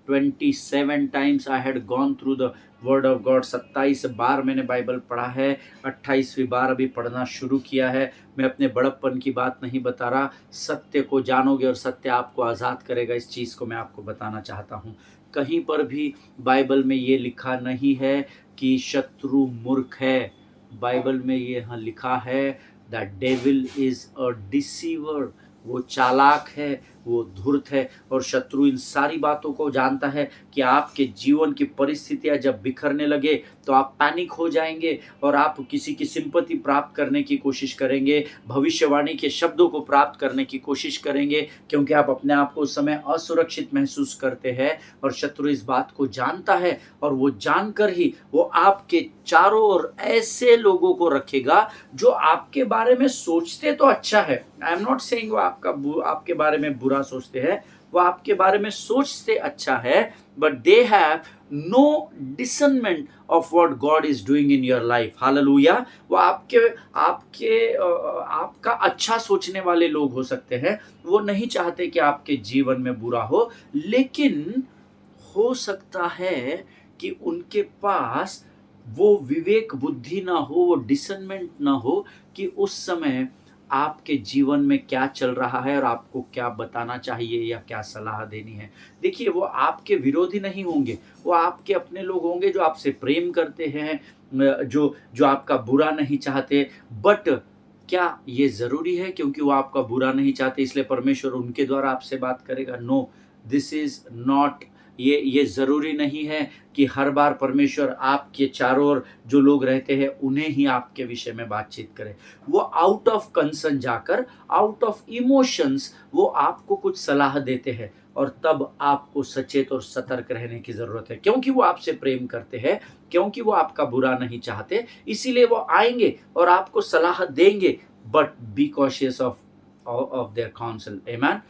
27 times I had gone through the word of God. 27 बार मैंने बाइबल पढ़ा है, 28वीं बार अभी पढ़ना शुरू किया है। मैं अपने बड़प्पन की बात नहीं बता रहा। सत्य को जानोगे और सत्य आपको आज़ाद करेगा, इस चीज़ को मैं आपको बताना चाहता हूँ। कहीं पर भी बाइबल में ये लिखा नहीं है कि शत्रु मूर्ख है। बाइबल में ये यहाँ लिखा है that devil is a deceiver, वो चालाक है, वो धूर्त है, और शत्रु इन सारी बातों को जानता है कि आपके जीवन की परिस्थितियां जब बिखरने लगे तो आप पैनिक हो जाएंगे और आप किसी की सिंपति प्राप्त करने की कोशिश करेंगे, भविष्यवाणी के शब्दों को प्राप्त करने की कोशिश करेंगे, क्योंकि आप अपने आप को उस समय असुरक्षित महसूस करते हैं। और शत्रु इस बात को जानता है, और वो जानकर ही वो आपके चारों ओर ऐसे लोगों को रखेगा जो आपके बारे में सोचते तो अच्छा है। आई एम नॉट सेइंग वो आपके बारे में बुरा सोचते हैं, वो आपके बारे में सोचते अच्छा है, but they have no discernment of what God is doing in your life. Hallelujah. वो आपका अच्छा सोचने वाले लोग हो सकते हैं, वो नहीं चाहते कि आपके जीवन में बुरा हो, लेकिन हो सकता है कि उनके पास वो विवेक बुद्धि ना हो, वो डिसर्नमेंट ना हो कि उस समय आपके जीवन में क्या चल रहा है और आपको क्या बताना चाहिए या क्या सलाह देनी है। देखिए, वो आपके विरोधी नहीं होंगे, वो आपके अपने लोग होंगे जो आपसे प्रेम करते हैं, जो आपका बुरा नहीं चाहते। बट क्या ये ज़रूरी है क्योंकि वो आपका बुरा नहीं चाहते इसलिए परमेश्वर उनके द्वारा आपसे बात करेगा? नो, दिस इज़ नॉट, ये ज़रूरी नहीं है कि हर बार परमेश्वर आपके चारों ओर जो लोग रहते हैं उन्हें ही आपके विषय में बातचीत करे। वो आउट ऑफ कंसर्न जाकर, आउट ऑफ इमोशंस वो आपको कुछ सलाह देते हैं, और तब आपको सचेत और सतर्क रहने की ज़रूरत है, क्योंकि वो आपसे प्रेम करते हैं, क्योंकि वो आपका बुरा नहीं चाहते, इसीलिए वो आएंगे और आपको सलाह देंगे। But be cautious of their counsel. Amen.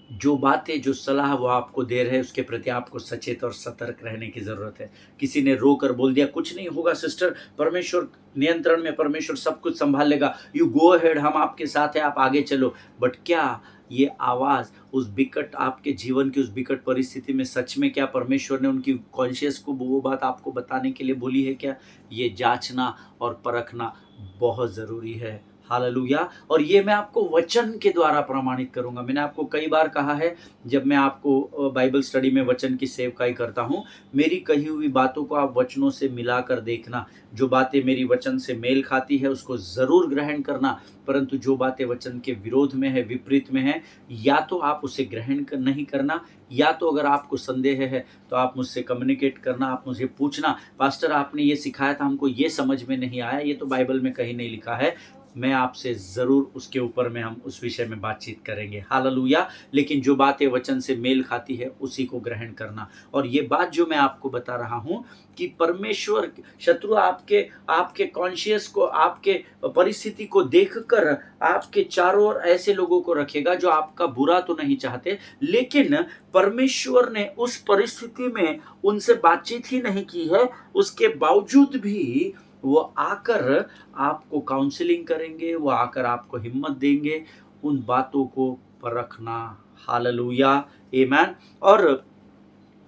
जो बातें, जो सलाह वो आपको दे रहे हैं, उसके प्रति आपको सचेत और सतर्क रहने की ज़रूरत है। किसी ने रोकर बोल दिया, "कुछ नहीं होगा सिस्टर, परमेश्वर नियंत्रण में, परमेश्वर सब कुछ सँभाल लेगा। यू गो अहेड, हम आपके साथ हैं, आप आगे चलो।" बट क्या ये आवाज़ उस बिकट आपके जीवन की उस बिकट परिस्थिति में सच में क्या परमेश्वर ने उनकी कॉन्शियस को वो बात आपको बताने के लिए बोली है क्या? ये जाँचना और परखना बहुत ज़रूरी है। हालेलुया! और ये मैं आपको वचन के द्वारा प्रमाणित करूँगा। मैंने आपको कई बार कहा है, जब मैं आपको बाइबल स्टडी में वचन की सेवकाई करता हूँ, मेरी कही हुई बातों को आप वचनों से मिलाकर देखना। जो बातें मेरी वचन से मेल खाती है, उसको ज़रूर ग्रहण करना, परंतु जो बातें वचन के विरोध में है, विपरीत में है, या तो आप उसे ग्रहण नहीं करना, या तो अगर आपको संदेह है, तो आप मुझसे कम्युनिकेट करना, आप मुझे पूछना, "पास्टर आपने ये सिखाया था, हमको ये समझ में नहीं आया, ये तो बाइबल में कहीं नहीं लिखा है।" मैं आपसे ज़रूर उसके ऊपर में हम उस विषय में बातचीत करेंगे। हालेलुया! लेकिन जो बातें वचन से मेल खाती है, उसी को ग्रहण करना। और ये बात जो मैं आपको बता रहा हूँ कि परमेश्वर, शत्रु आपके आपके कॉन्शियस को, आपके परिस्थिति को देखकर आपके चारों ओर ऐसे लोगों को रखेगा जो आपका बुरा तो नहीं चाहते, लेकिन परमेश्वर ने उस परिस्थिति में उनसे बातचीत ही नहीं की है, उसके बावजूद भी वो आकर आपको काउंसलिंग करेंगे, वो आकर आपको हिम्मत देंगे, उन बातों को परखना। हालेलुया, आमेन। और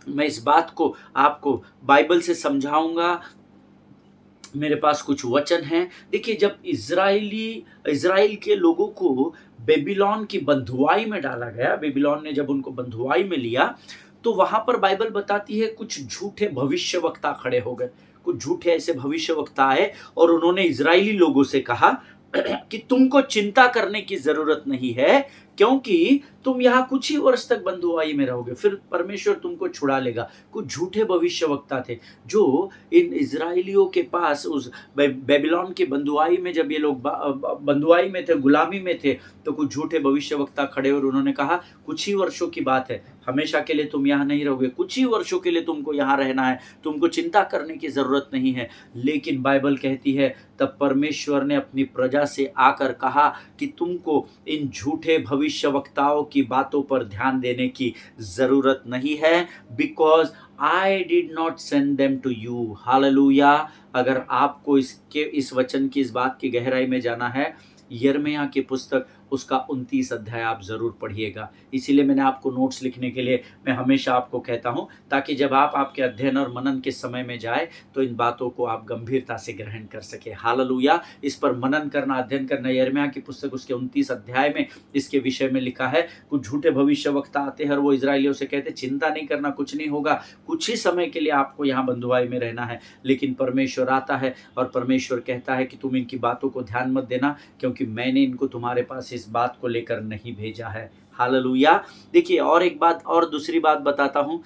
मैं इस बात को आपको बाइबल से समझाऊँगा। मेरे पास कुछ वचन हैं। देखिए, जब इज़राइल के लोगों को बेबीलोन की बँधुआई में डाला गया, बेबीलोन ने जब उनको बँधुआई में लिया, तो वहाँ पर बाइबल बताती है कुछ झूठे भविष्यवक्ता खड़े हो गए। कुछ झूठे ऐसे भविष्यवक्ता आए और उन्होंने इज़राइली लोगों से कहा कि तुमको चिंता करने की ज़रूरत नहीं है, क्योंकि तुम यहाँ कुछ ही वर्ष तक बँधुआई में रहोगे, फिर परमेश्वर तुमको छुड़ा लेगा। कुछ झूठे भविष्यवक्ता थे, जो इन इज़राइलियों के पास उस बेबीलोन की बँधुआई में, जब ये लोग बँधुआई में थे, गुलामी में थे, तो कुछ झूठे भविष्यवक्ता खड़े और उन्होंने कहा, कुछ ही वर्षों की बात है, हमेशा के लिए तुम यहाँ नहीं रहोगे, कुछ ही वर्षों के लिए तुमको यहाँ रहना है, तुमको चिंता करने की ज़रूरत नहीं है। लेकिन बाइबल कहती है, तब परमेश्वर ने अपनी प्रजा से आकर कहा कि तुमको इन झूठे भविष्यवक्ताओं की बातों पर ध्यान देने की ज़रूरत नहीं है, because I did not send them to you. Hallelujah! अगर आपको इस वचन की, इस बात की गहराई में जाना है, यिर्मयाह की पुस्तक उसका 29 अध्याय आप ज़रूर पढ़िएगा। इसीलिए मैंने आपको नोट्स लिखने के लिए मैं हमेशा आपको कहता हूँ, ताकि जब आप आपके अध्ययन और मनन के समय में जाए, तो इन बातों को आप गंभीरता से ग्रहण कर सकें। हालेलुया! इस पर मनन करना, अध्ययन करना। यिर्मयाह की पुस्तक उसके 29 अध्याय में इसके विषय में लिखा है। कुछ झूठे भविष्यवक्ता आते हैं और वो इज़राइलियों से कहते, चिंता नहीं करना, कुछ नहीं होगा, कुछ ही समय के लिए आपको यहाँ बँधुआई में रहना है। लेकिन परमेश्वर आता है और परमेश्वर कहता है कि तुम इनकी बातों को ध्यान मत देना, क्योंकि मैंने इनको तुम्हारे पास इस बात को लेकर नहीं भेजा है। हालेलुया! देखिए, और एक बात, और दूसरी बात बताता हूँ,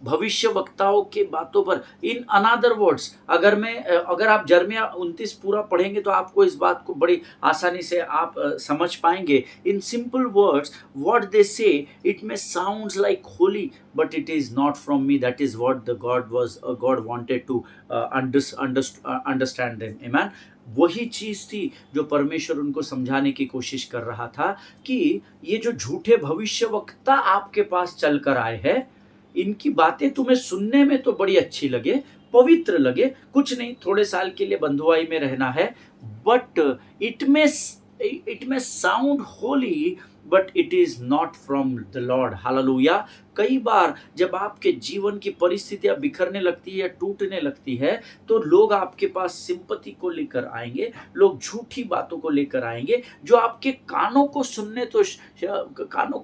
भविष्यवक्ताओं के बातों पर, इन अनदर वर्ड्स, अगर आप यिर्मयाह 29 पूरा पढ़ेंगे, तो आपको इस बात को बड़ी आसानी से आप समझ पाएंगे। In simple words, what they say, it may sounds like holy, but it is not from me, that is what the god wanted to understand them. Amen. वही चीज थी जो परमेश्वर उनको समझाने की कोशिश कर रहा था, कि ये जो झूठे भविष्यवक्ता आपके पास चलकर आए हैं, इनकी बातें तुम्हें सुनने में तो बड़ी अच्छी लगे, पवित्र लगे, कुछ नहीं, थोड़े साल के लिए बंधुआई में रहना है, बट इट में sound Holi, but it is not from the Lord. Hallelujah! कई बार जब आपके जीवन की परिस्थितियां बिखरने लगती है या टूटने लगती है, तो लोग आपके पास सिंपैथी को लेकर आएंगे, लोग झूठी बातों को लेकर आएंगे, जो आपके कानों को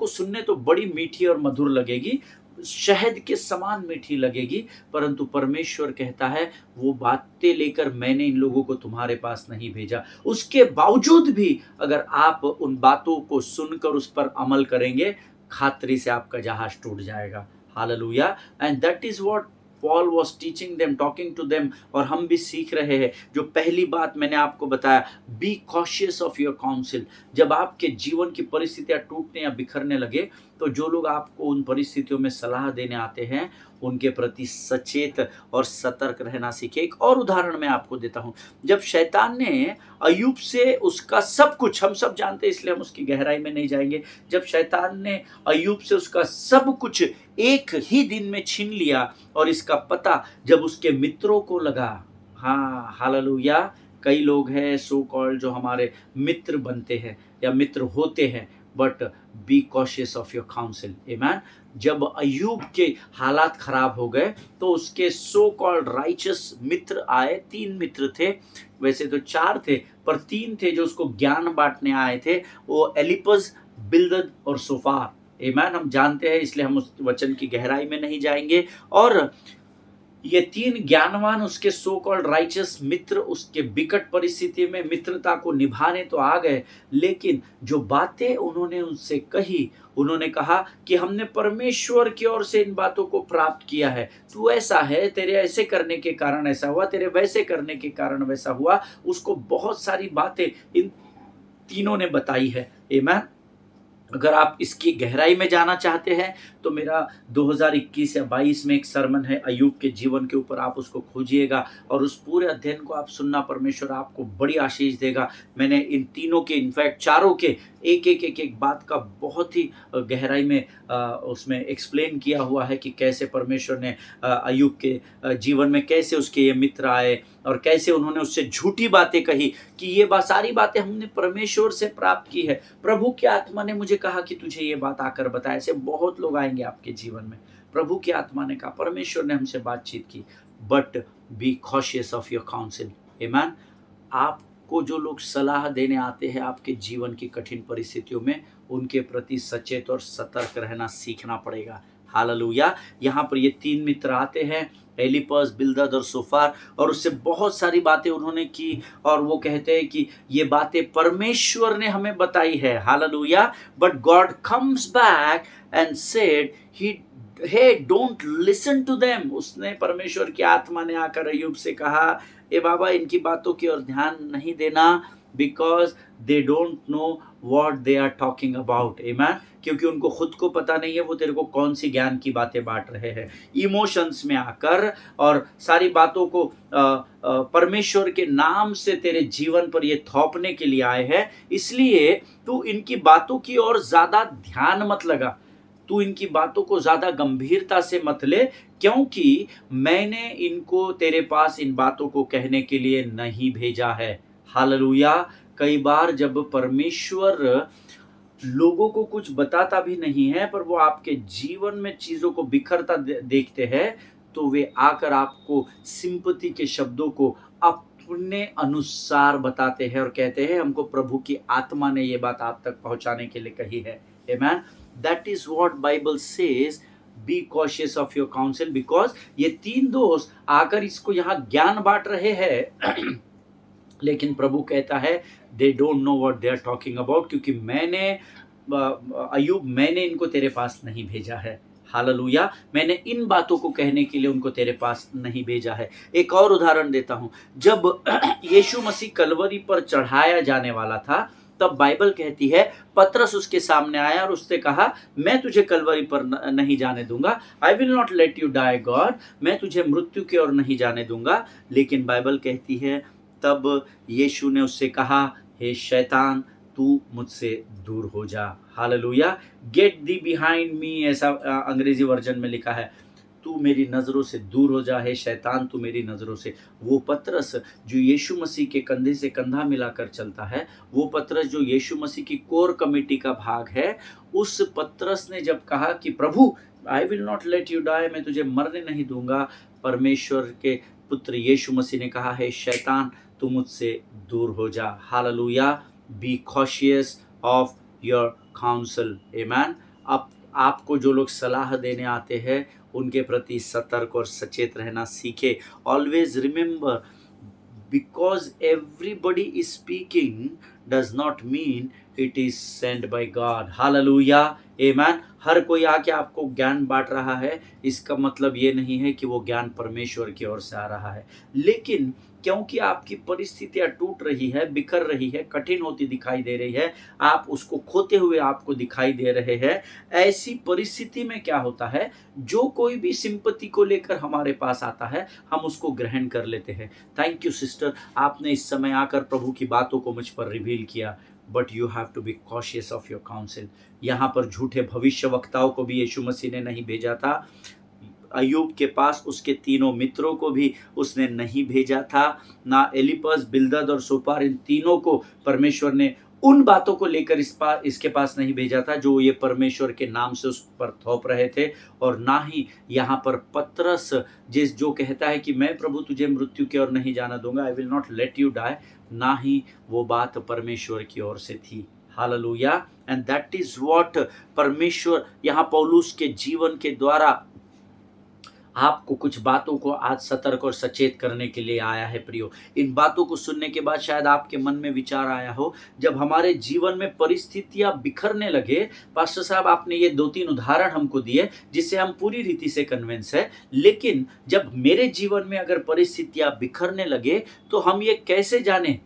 सुनने तो बड़ी मीठी और मधुर लगेगी, शहद के समान मीठी लगेगी, परंतु परमेश्वर कहता है, वो बातें लेकर मैंने इन लोगों को तुम्हारे पास नहीं भेजा। उसके बावजूद भी अगर आप उन बातों को सुनकर उस पर अमल करेंगे, खातरी से आपका जहाज टूट जाएगा। Hallelujah! And that is what Paul was teaching them, talking to them, और हम भी सीख रहे हैं। जो पहली बात मैंने आपको बताया, B cautious of your council. जब आपके जीवन की परिस्थितियां टूटने या बिखरने लगे, तो जो लोग आपको उन परिस्थितियों में सलाह देने आते हैं, उनके प्रति सचेत और सतर्क रहना सीखें। एक और उदाहरण मैं आपको देता हूँ। जब शैतान ने अय्यूब से उसका सब कुछ, हम सब जानते हैं इसलिए हम उसकी गहराई में नहीं जाएँगे। जब शैतान ने अय्यूब से उसका सब कुछ एक ही दिन में छीन लिया और इसका पता जब उसके मित्रों को लगा, हाँ, हालेलुया। कई लोग हैं सो कॉल्ड जो हमारे मित्र बनते हैं या मित्र होते हैं, but be cautious of your counsel, amen. जब अय्यूब के हालात खराब हो गए तो उसके सो कॉल्ड राइचस मित्र आए। 3 मित्र थे, वैसे तो 4 थे, पर 3 थे जो उसको ज्ञान बांटने आए थे। वो एलिपज, बिल्दद और सोफार, आमेन। हम जानते हैं इसलिए हम उस वचन की गहराई में नहीं जाएंगे। और ये 3 ज्ञानवान उसके सो कॉल्ड राइचस मित्र उसके विकट परिस्थिति में मित्रता को निभाने तो आ गए, लेकिन जो बातें उन्होंने उनसे कही, उन्होंने कहा कि हमने परमेश्वर की ओर से इन बातों को प्राप्त किया है। तू ऐसा है, तेरे ऐसे करने के कारण ऐसा हुआ, तेरे वैसे करने के कारण वैसा हुआ। उसको बहुत सारी बातें इन तीनों ने बताई है, आमेन। अगर आप इसकी गहराई में जाना चाहते हैं तो मेरा 2021 या 22 में एक सरमन है अय्यूब के जीवन के ऊपर, आप उसको खोजिएगा और उस पूरे अध्ययन को आप सुनना। परमेश्वर आपको बड़ी आशीष देगा। मैंने इन तीनों के, इनफैक्ट चारों के एक बात का बहुत ही गहराई में उसमें एक्सप्लेन किया हुआ है कि कैसे परमेश्वर ने अय्यूब के जीवन में कैसे उसके ये मित्र आए और कैसे उन्होंने उससे झूठी बातें कही कि ये सारी बातें हमने परमेश्वर से प्राप्त की है। प्रभु की आत्मा ने मुझे कहा कि तुझे ये बात आकर बताए। ऐसे बहुत लोग आएंगे आपके जीवन में। प्रभु की आत्मा ने कहा, परमेश्वर ने हमसे बातचीत की, but be cautious of your counsel, amen. आपको जो लोग सलाह देने आते हैं आपके जीवन की कठिन परिस्थितियों में, उनके प्रति सचेत और सतर्क रहना सीखना पड़ेगा। हालेलुया। यहाँ पर ये 3 मित्र आते हैं, एलिपस, बिल्दद और सोफार, और उससे बहुत सारी बातें उन्होंने की और वो कहते हैं कि ये बातें परमेश्वर ने हमें बताई है। Hallelujah. But God comes back and said hey don't listen to them. उसने, परमेश्वर की आत्मा ने आकर अय्यूब से कहा, ए बाबा इनकी बातों की ओर ध्यान नहीं देना, because they don't know what they are talking about, amen. क्योंकि उनको खुद को पता नहीं है वो तेरे को कौन सी ज्ञान की बातें बांट रहे हैं। इमोशंस में आकर और सारी बातों को परमेश्वर के नाम से तेरे जीवन पर ये थोपने के लिए आए हैं, इसलिए तू इनकी बातों की ओर ज्यादा ध्यान मत लगा, तू इनकी बातों को ज्यादा गंभीरता से मत ले, क्योंकि मैंने इनको तेरे पास इन बातों को कहने के लिए नहीं भेजा है। हालेलुया। कई बार जब परमेश्वर लोगों को कुछ बताता भी नहीं है, पर वो आपके जीवन में चीजों को बिखरता देखते हैं, तो वे आकर आपको सिंपैथी के शब्दों को अपने अनुसार बताते हैं और कहते हैं हमको प्रभु की आत्मा ने ये बात आप तक पहुंचाने के लिए कही है, amen. That is what Bible says, be cautious of your counsel, because ये 3 दोस्त आकर इसको यहाँ ज्ञान बांट रहे हैं लेकिन प्रभु कहता है they don't know what they are talking about, क्योंकि मैंने अय्यूब, मैंने इनको तेरे पास नहीं भेजा है। हालेलुया। मैंने इन बातों को कहने के लिए उनको तेरे पास नहीं भेजा है। एक और उदाहरण देता हूं। जब यीशु मसीह कलवरी पर चढ़ाया जाने वाला था, तब बाइबल कहती है पतरस उसके सामने आया और उसने कहा, मैं तुझे कलवरी पर नहीं जाने दूंगा, I will not let you die God, मैं तुझे मृत्यु की ओर नहीं जाने दूंगा। लेकिन बाइबल कहती है तब यीशु ने उससे कहा, हे शैतान तू मुझसे दूर हो जा। Hallelujah. Get the behind me, ऐसा अंग्रेजी वर्जन में लिखा है, तू मेरी नज़रों से दूर हो जा, हे शैतान तू मेरी नज़रों से। वो पतरस जो यीशु मसीह के कंधे से कंधा मिलाकर चलता है, वो पतरस जो यीशु मसीह की कोर कमेटी का भाग है, उस पतरस ने जब कहा कि प्रभु I will not let you die, मैं तुझे मरने नहीं दूंगा, परमेश्वर के पुत्र यीशु मसीह ने कहा, हे शैतान तू मुझसे दूर हो जा। Hallelujah. Be cautious of your counsel, amen. अब आपको जो लोग सलाह देने आते हैं उनके प्रति सतर्क और सचेत रहना सीखे। Always remember, because everybody is speaking, does not mean it is send by God. Hallelujah, amen. हर कोई आके आपको ज्ञान बांट रहा है, इसका मतलब ये नहीं है कि वो ज्ञान परमेश्वर की ओर से आ रहा है। लेकिन क्योंकि आपकी परिस्थितियां टूट रही है, बिखर रही है, कठिन होती दिखाई दे रही है, आप उसको खोते हुए आपको दिखाई दे रहे हैं, ऐसी परिस्थिति में क्या होता है, जो कोई भी सिंपत्ति को लेकर हमारे पास आता है, हम उसको ग्रहण कर लेते हैं। थैंक यू सिस्टर, आपने इस समय आकर प्रभु की बातों को मुझ पर रिवील किया। But you have to be cautious of your council. यहाँ पर झूठे भविष्य वक्ताओं को भी यीशु मसीह ने नहीं भेजा था। अय्यूब के पास उसके तीनों मित्रों को भी उसने नहीं भेजा था। ना एलिपस, बिल्दद और सोपार, इन तीनों को परमेश्वर ने उन बातों को लेकर इसके पास नहीं भेजा था जो ये परमेश्वर के नाम से उस पर थोप रहे थे। और ना ही यहाँ पर पतरस जो कहता है कि मैं प्रभु तुझे मृत्यु की ओर नहीं जाना दूंगा, I will not let you die, ना ही वो बात परमेश्वर की ओर से थी। Hallelujah. And that is what परमेश्वर यहाँ पौलुस के जीवन के द्वारा आपको कुछ बातों को आज सतर्क और सचेत करने के लिए आया है प्रियो। इन बातों को सुनने के बाद शायद आपके मन में विचार आया हो, जब हमारे जीवन में परिस्थितियां बिखरने लगे, पास्टर साहब आपने ये 2-3 उदाहरण हमको दिए जिससे हम पूरी रीति से कन्विंस है, लेकिन जब मेरे जीवन में अगर परिस्थितियां बिखरने लगे तो हम ये कैसे जाने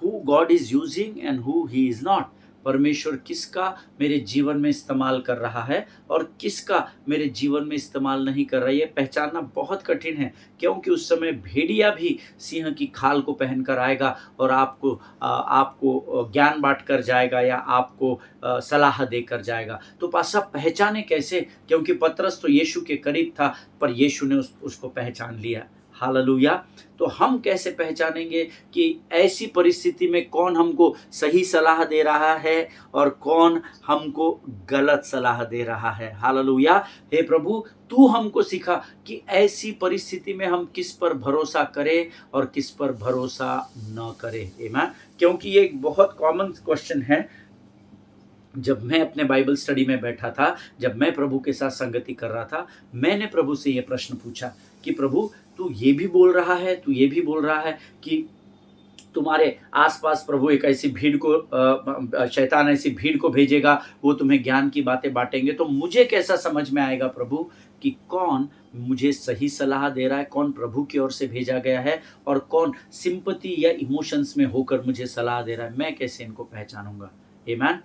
who God is using and who he is not. परमेश्वर किसका मेरे जीवन में इस्तेमाल कर रहा है और किसका मेरे जीवन में इस्तेमाल नहीं कर रहा है, ये पहचानना बहुत कठिन है। क्योंकि उस समय भेड़िया भी सिंह की खाल को पहनकर आएगा और आपको ज्ञान बांट कर जाएगा या आपको सलाह देकर जाएगा। तो पासा पहचाने कैसे, क्योंकि पतरस तो यीशु के करीब था, पर यीशु ने उसको पहचान लिया। हालेलुया। तो हम कैसे पहचानेंगे कि ऐसी परिस्थिति में कौन हमको सही सलाह दे रहा है और कौन हमको गलत सलाह दे रहा है। हालेलुया। हे प्रभु, तू हमको सिखा कि ऐसी परिस्थिति में हम किस पर भरोसा करें और किस पर भरोसा न करें। आमीन। क्योंकि ये एक बहुत कॉमन क्वेश्चन है। जब मैं अपने बाइबल स्टडी में बैठा था, जब मैं प्रभु के साथ संगति कर रहा था, मैंने प्रभु से ये प्रश्न पूछा कि प्रभु, तू ये भी बोल रहा है, तू ये भी बोल रहा है कि तुम्हारे आसपास प्रभु एक ऐसी भीड़ को शैतान ऐसी भीड़ को भेजेगा, वो तुम्हें ज्ञान की बातें बांटेंगे, तो मुझे कैसा समझ में आएगा प्रभु कि कौन मुझे सही सलाह दे रहा है, कौन प्रभु की ओर से भेजा गया है और कौन सिंपैथी या इमोशंस में होकर मुझे सलाह दे रहा है। मैं कैसे इनको पहचानूंगा। आमीन।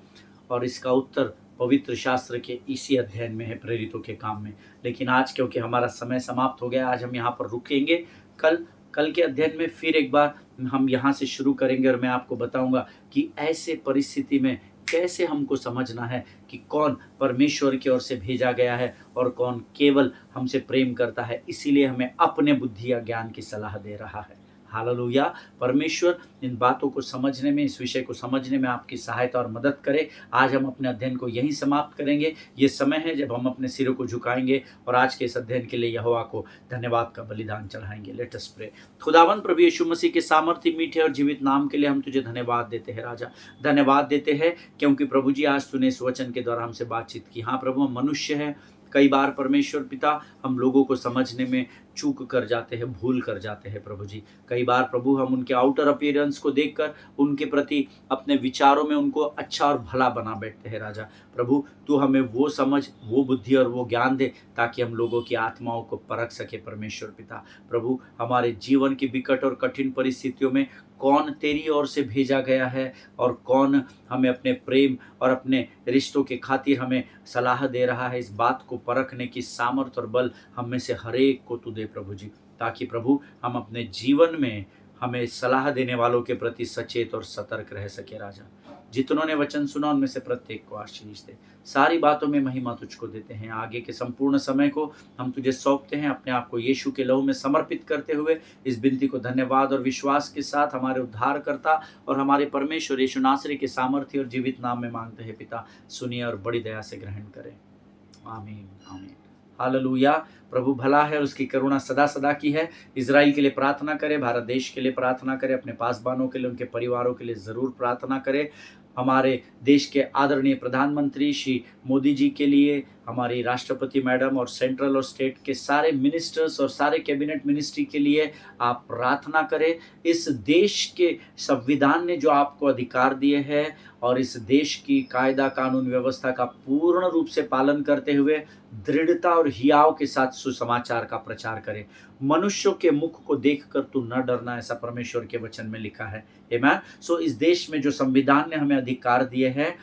और इसका उत्तर पवित्र शास्त्र के इसी अध्ययन में है, प्रेरितों के काम में। लेकिन आज क्योंकि हमारा समय समाप्त हो गया, आज हम यहाँ पर रुकेंगे। कल के अध्ययन में फिर एक बार हम यहाँ से शुरू करेंगे और मैं आपको बताऊंगा कि ऐसे परिस्थिति में कैसे हमको समझना है कि कौन परमेश्वर की ओर से भेजा गया है और कौन केवल हमसे प्रेम करता है, इसीलिए हमें अपने बुद्धि या ज्ञान की सलाह दे रहा है। हालेलुया। परमेश्वर इन बातों को समझने में, इस विषय को समझने में आपकी सहायता और मदद करे। आज हम अपने अध्ययन को यहीं समाप्त करेंगे। ये समय है जब हम अपने सिरों को झुकाएंगे और आज के इस अध्ययन के लिए यहोवा को धन्यवाद का बलिदान चढ़ाएंगे। Late us pray. खुदावन प्रभु यीशु मसीह के सामर्थ्य, मीठे और जीवित नाम के लिए हम तुझे धन्यवाद देते हैं राजा। धन्यवाद देते हैं क्योंकि प्रभु जी आज तूने इस वचन के द्वारा हमसे बातचीत की। हाँ प्रभु, हम मनुष्य हैं, कई बार परमेश्वर पिता हम लोगों को समझने में चूक कर जाते हैं, भूल कर जाते हैं प्रभु जी। कई बार प्रभु हम उनके आउटर अपीयरेंस को देखकर उनके प्रति अपने विचारों में उनको अच्छा और भला बना बैठते हैं राजा। प्रभु तू हमें वो समझ, वो बुद्धि और वो ज्ञान दे ताकि हम लोगों की आत्माओं को परख सके परमेश्वर पिता। प्रभु हमारे जीवन की विकट और कठिन परिस्थितियों में कौन तेरी ओर से भेजा गया है और कौन हमें अपने प्रेम और अपने रिश्तों के खातिर हमें सलाह दे रहा है, इस बात को परखने की सामर्थ और बल हम में से हर एक को तू दे प्रभु जी, ताकि प्रभु हम अपने जीवन में हमें सलाह देने वालों के प्रति सचेत और सतर्क रह सके राजा। जितनों ने वचन सुना उनमें से प्रत्येक को आशीष दे। सारी बातों में महिमा तुझको देते हैं। आगे के संपूर्ण समय को हम तुझे सौंपते हैं, अपने आप को यीशु के लहू में समर्पित करते हुए इस विनती को धन्यवाद और विश्वास के साथ हमारे उद्धारकर्ता और हमारे परमेश्वर यीशु नासरी के सामर्थ्य और जीवित नाम में मांगते हैं पिता। सुनिए और बड़ी दया से ग्रहण करें। आमीन आमीन। हालेलुया। प्रभु भला है, उसकी करुणा सदा सदा की है। इजराइल के लिए प्रार्थना करें, भारत देश के लिए प्रार्थना करें, अपने पासबानों के लिए, उनके परिवारों के लिए ज़रूर प्रार्थना करें। हमारे देश के आदरणीय प्रधानमंत्री श्री मोदी जी के लिए, हमारी राष्ट्रपति मैडम और सेंट्रल और स्टेट के सारे मिनिस्टर्स और सारे कैबिनेट मिनिस्ट्री के लिए आप प्रार्थना करें। इस देश के संविधान ने जो आपको अधिकार दिए हैं और इस देश की कायदा कानून व्यवस्था का पूर्ण रूप से पालन करते हुए दृढ़ता और हियाव के साथ सुसमाचार का प्रचार करें। मनुष्यों के मुख को देखकर तू न डरना, ऐसा परमेश्वर के वचन में लिखा है। आमीन। सो इस देश में जो संविधान ने हमें अधिकार दिए हैं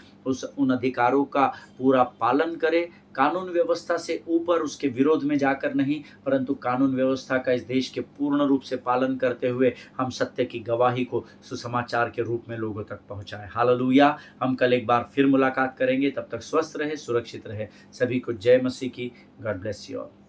उन अधिकारों का पूरा पालन करें। कानून व्यवस्था से ऊपर उसके विरोध में जाकर नहीं, परंतु कानून व्यवस्था का इस देश के पूर्ण रूप से पालन करते हुए हम सत्य की गवाही को सुसमाचार के रूप में लोगों तक पहुंचाएं। हालेलुया। हम कल एक बार फिर मुलाकात करेंगे, तब तक स्वस्थ रहे, सुरक्षित रहे। सभी को जय मसीह की। God bless you all.